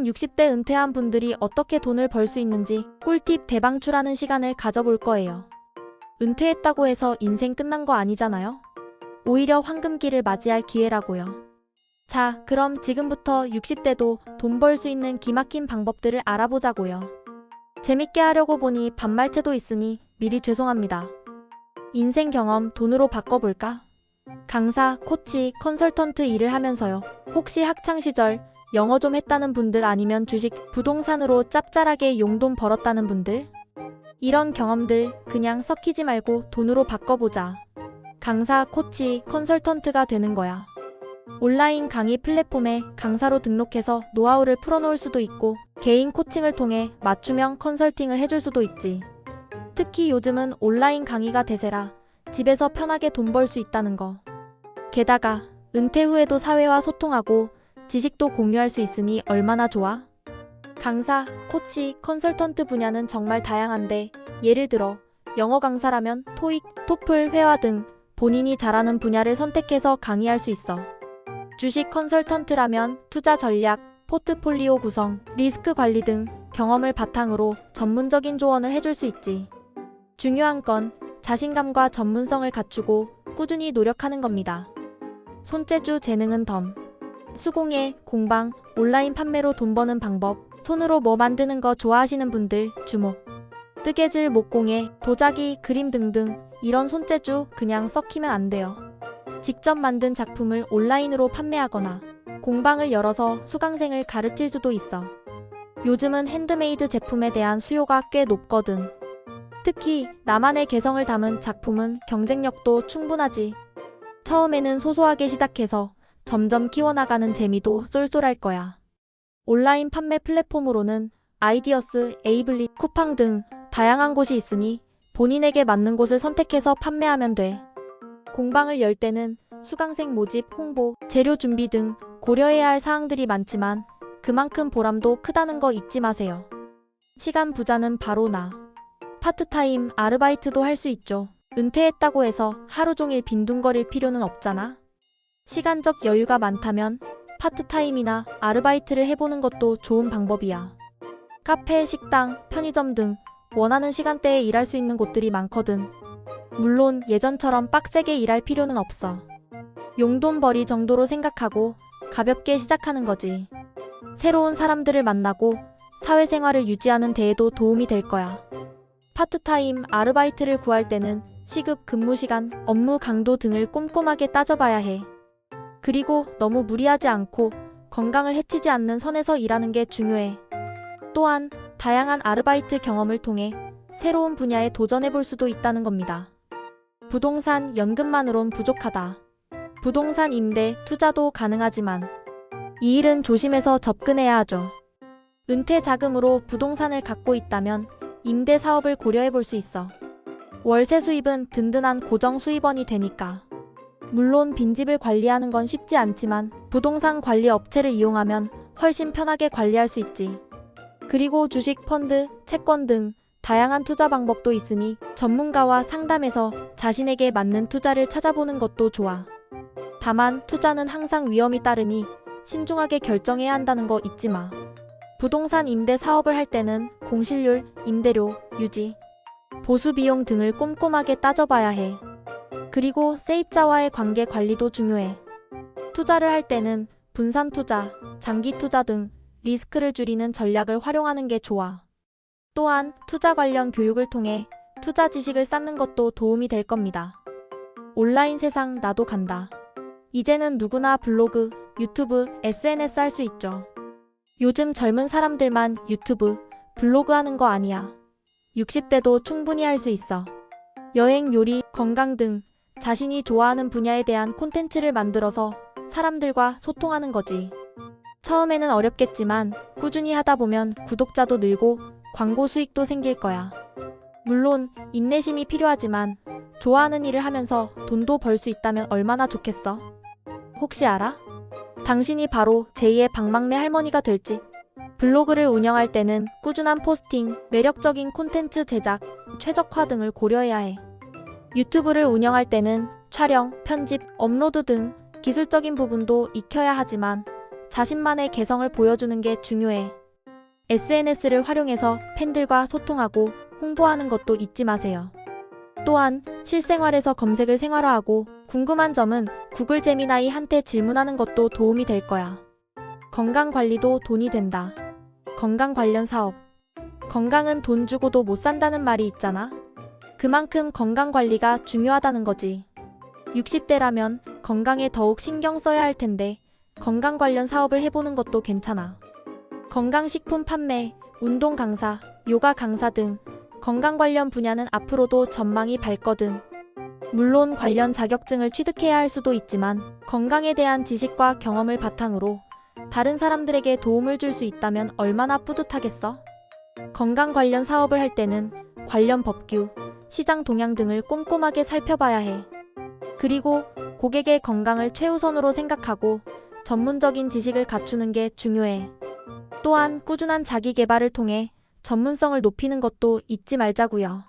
60대 은퇴한 분들이 어떻게 돈을 벌 수 있는지 꿀팁 대방출하는 시간을 가져볼 거예요. 은퇴했다고 해서 인생 끝난 거 아니잖아요? 오히려 황금기를 맞이할 기회라고요. 자, 그럼 지금부터 60대도 돈 벌 수 있는 기막힌 방법들을 알아보자고요. 재밌게 하려고 보니 반말체도 있으니 미리 죄송합니다. 인생 경험 돈으로 바꿔볼까? 강사, 코치, 컨설턴트 일을 하면서요. 혹시 학창시절 영어 좀 했다는 분들 아니면 주식, 부동산으로 짭짤하게 용돈 벌었다는 분들? 이런 경험들 그냥 썩히지 말고 돈으로 바꿔보자. 강사, 코치, 컨설턴트가 되는 거야. 온라인 강의 플랫폼에 강사로 등록해서 노하우를 풀어놓을 수도 있고 개인 코칭을 통해 맞춤형 컨설팅을 해줄 수도 있지. 특히 요즘은 온라인 강의가 대세라 집에서 편하게 돈 벌 수 있다는 거. 게다가 은퇴 후에도 사회와 소통하고 지식도 공유할 수 있으니 얼마나 좋아? 강사, 코치, 컨설턴트 분야는 정말 다양한데 예를 들어 영어 강사라면 토익, 토플, 회화 등 본인이 잘하는 분야를 선택해서 강의할 수 있어. 주식 컨설턴트라면 투자 전략, 포트폴리오 구성, 리스크 관리 등 경험을 바탕으로 전문적인 조언을 해줄 수 있지. 중요한 건 자신감과 전문성을 갖추고 꾸준히 노력하는 겁니다. 손재주 재능은 덤. 수공예, 공방, 온라인 판매로 돈 버는 방법, 손으로 뭐 만드는 거 좋아하시는 분들 주목. 뜨개질, 목공예, 도자기, 그림 등등 이런 손재주 그냥 썩히면 안 돼요. 직접 만든 작품을 온라인으로 판매하거나 공방을 열어서 수강생을 가르칠 수도 있어. 요즘은 핸드메이드 제품에 대한 수요가 꽤 높거든. 특히 나만의 개성을 담은 작품은 경쟁력도 충분하지. 처음에는 소소하게 시작해서 점점 키워나가는 재미도 쏠쏠할 거야. 온라인 판매 플랫폼으로는 아이디어스, 에이블릿, 쿠팡 등 다양한 곳이 있으니 본인에게 맞는 곳을 선택해서 판매하면 돼. 공방을 열 때는 수강생 모집, 홍보, 재료 준비 등 고려해야 할 사항들이 많지만 그만큼 보람도 크다는 거 잊지 마세요. 시간 부자는 바로 나. 파트타임, 아르바이트도 할 수 있죠. 은퇴했다고 해서 하루 종일 빈둥거릴 필요는 없잖아. 시간적 여유가 많다면 파트타임이나 아르바이트를 해보는 것도 좋은 방법이야. 카페, 식당, 편의점 등 원하는 시간대에 일할 수 있는 곳들이 많거든. 물론 예전처럼 빡세게 일할 필요는 없어. 용돈벌이 정도로 생각하고 가볍게 시작하는 거지. 새로운 사람들을 만나고 사회생활을 유지하는 데에도 도움이 될 거야. 파트타임, 아르바이트를 구할 때는 시급, 근무시간, 업무 강도 등을 꼼꼼하게 따져봐야 해. 그리고 너무 무리하지 않고 건강을 해치지 않는 선에서 일하는 게 중요해. 또한 다양한 아르바이트 경험을 통해 새로운 분야에 도전해볼 수도 있다는 겁니다. 부동산, 연금만으론 부족하다. 부동산 임대, 투자도 가능하지만 이 일은 조심해서 접근해야 하죠. 은퇴 자금으로 부동산을 갖고 있다면 임대 사업을 고려해볼 수 있어. 월세 수입은 든든한 고정 수입원이 되니까. 물론 빈집을 관리하는 건 쉽지 않지만 부동산 관리 업체를 이용하면 훨씬 편하게 관리할 수 있지. 그리고 주식, 펀드, 채권 등 다양한 투자 방법도 있으니 전문가와 상담해서 자신에게 맞는 투자를 찾아보는 것도 좋아. 다만 투자는 항상 위험이 따르니 신중하게 결정해야 한다는 거 잊지 마. 부동산 임대 사업을 할 때는 공실률, 임대료, 유지, 보수 비용 등을 꼼꼼하게 따져봐야 해. 그리고 세입자와의 관계 관리도 중요해. 투자를 할 때는 분산 투자, 장기 투자 등 리스크를 줄이는 전략을 활용하는 게 좋아. 또한 투자 관련 교육을 통해 투자 지식을 쌓는 것도 도움이 될 겁니다. 온라인 세상 나도 간다. 이제는 누구나 블로그, 유튜브, SNS 할 수 있죠. 요즘 젊은 사람들만 유튜브, 블로그 하는 거 아니야. 60대도 충분히 할 수 있어. 여행, 요리, 건강 등 자신이 좋아하는 분야에 대한 콘텐츠를 만들어서 사람들과 소통하는 거지. 처음에는 어렵겠지만 꾸준히 하다 보면 구독자도 늘고 광고 수익도 생길 거야. 물론 인내심이 필요하지만 좋아하는 일을 하면서 돈도 벌 수 있다면 얼마나 좋겠어? 혹시 알아? 당신이 바로 제2의 방망래 할머니가 될지. 블로그를 운영할 때는 꾸준한 포스팅, 매력적인 콘텐츠 제작, 최적화 등을 고려해야 해. 유튜브를 운영할 때는 촬영, 편집, 업로드 등 기술적인 부분도 익혀야 하지만 자신만의 개성을 보여주는 게 중요해. SNS를 활용해서 팬들과 소통하고 홍보하는 것도 잊지 마세요. 또한 실생활에서 검색을 생활화하고 궁금한 점은 구글 제미나이한테 질문하는 것도 도움이 될 거야. 건강 관리도 돈이 된다. 건강 관련 사업. 건강은 돈 주고도 못 산다는 말이 있잖아. 그만큼 건강 관리가 중요하다는 거지. 60대라면 건강에 더욱 신경 써야 할 텐데 건강 관련 사업을 해보는 것도 괜찮아. 건강식품 판매, 운동 강사, 요가 강사 등 건강 관련 분야는 앞으로도 전망이 밝거든. 물론 관련 자격증을 취득해야 할 수도 있지만 건강에 대한 지식과 경험을 바탕으로 다른 사람들에게 도움을 줄 수 있다면 얼마나 뿌듯하겠어? 건강 관련 사업을 할 때는 관련 법규, 시장 동향 등을 꼼꼼하게 살펴봐야 해. 그리고 고객의 건강을 최우선으로 생각하고 전문적인 지식을 갖추는 게 중요해. 또한 꾸준한 자기 개발을 통해 전문성을 높이는 것도 잊지 말자고요.